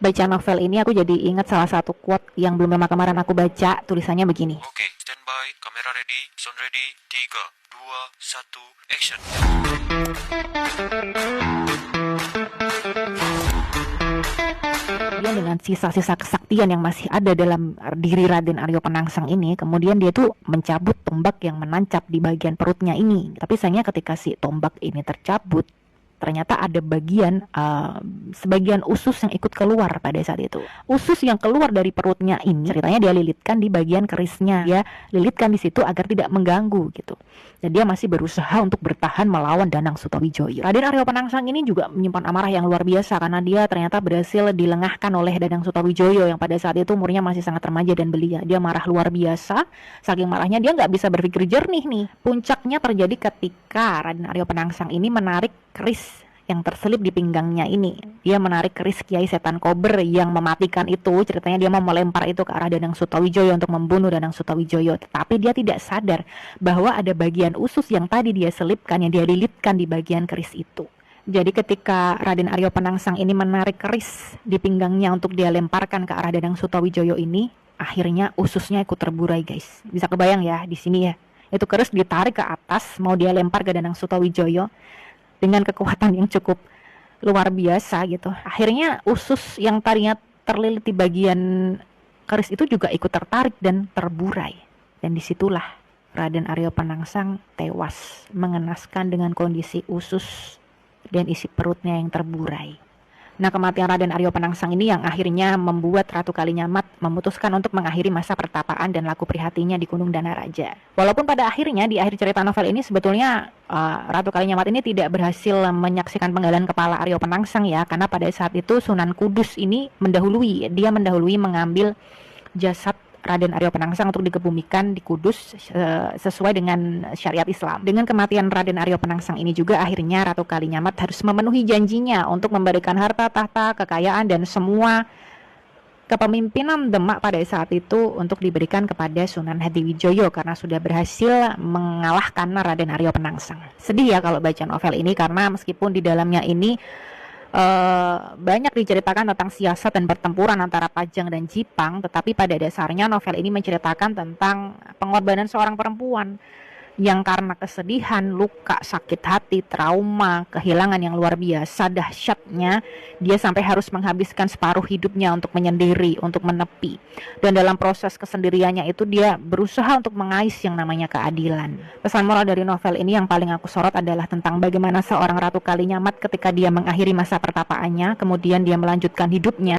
Baca novel ini aku jadi ingat salah satu quote yang belum lama kemarin aku baca. Tulisannya begini. Oke, standby, kamera ready, sound ready, 3, 2, 1, action. Dia dengan sisa-sisa kesaktian yang masih ada dalam diri Raden Aryo Penangsang ini, kemudian dia tuh mencabut tombak yang menancap di bagian perutnya ini. Tapi sayangnya ketika si tombak ini tercabut, ternyata ada sebagian usus yang ikut keluar pada saat itu. Usus yang keluar dari perutnya ini ceritanya dia lilitkan di bagian kerisnya. Dia lilitkan di situ agar tidak mengganggu gitu. Dan dia masih berusaha untuk bertahan melawan Danang Sutawijoyo. Raden Aryo Penangsang ini juga menyimpan amarah yang luar biasa karena dia ternyata berhasil dilengahkan oleh Danang Sutawijoyo yang pada saat itu umurnya masih sangat remaja dan belia. Dia marah luar biasa. Saking marahnya dia nggak bisa berpikir jernih nih. Puncaknya terjadi ketika Raden Aryo Penangsang ini menarik keris yang terselip di pinggangnya ini. Dia menarik keris Kiai Setan Kober yang mematikan itu. Ceritanya dia mau melempar itu ke arah Danang Sutawijoyo untuk membunuh Danang Sutawijoyo. Tetapi dia tidak sadar bahwa ada bagian usus yang tadi dia selipkan, yang dia lilitkan di bagian keris itu. Jadi ketika Raden Aryo Penangsang ini menarik keris di pinggangnya untuk dia lemparkan ke arah Danang Sutawijoyo ini, akhirnya ususnya ikut terburai, guys. Bisa kebayang ya di sini ya. Itu keris ditarik ke atas mau dia lempar ke Danang Sutawijoyo dengan kekuatan yang cukup luar biasa gitu. Akhirnya usus yang tadinya terlilit di bagian keris itu juga ikut tertarik dan terburai. Dan disitulah Raden Aryo Penangsang tewas mengenaskan dengan kondisi usus dan isi perutnya yang terburai. Nah, kematian Raden Aryo Penangsang ini yang akhirnya membuat Ratu Kalinyamat memutuskan untuk mengakhiri masa pertapaan dan laku prihatinya di Gunung Danaraja. Walaupun pada akhirnya di akhir cerita novel ini sebetulnya Ratu Kalinyamat ini tidak berhasil menyaksikan penggalan kepala Aryo Penangsang ya, karena pada saat itu Sunan Kudus ini mendahului mengambil jasad Raden Aryo Penangsang untuk dikebumikan di Kudus sesuai dengan syariat Islam. Dengan kematian Raden Aryo Penangsang ini juga akhirnya Ratu Kalinyamat harus memenuhi janjinya untuk memberikan harta tahta, kekayaan dan semua kepemimpinan Demak pada saat itu untuk diberikan kepada Sunan Hadiwijoyo karena sudah berhasil mengalahkan Raden Aryo Penangsang. Sedih ya kalau baca novel ini karena meskipun di dalamnya ini banyak diceritakan tentang siasat dan pertempuran antara Pajang dan Jipang, tetapi pada dasarnya novel ini menceritakan tentang pengorbanan seorang perempuan yang karena kesedihan, luka, sakit hati, trauma, kehilangan yang luar biasa dahsyatnya, dia sampai harus menghabiskan separuh hidupnya untuk menyendiri, untuk menepi. Dan dalam proses kesendiriannya itu dia berusaha untuk mengais yang namanya keadilan. Pesan moral dari novel ini yang paling aku sorot adalah tentang bagaimana seorang Ratu Kalinyamat ketika dia mengakhiri masa pertapaannya, kemudian dia melanjutkan hidupnya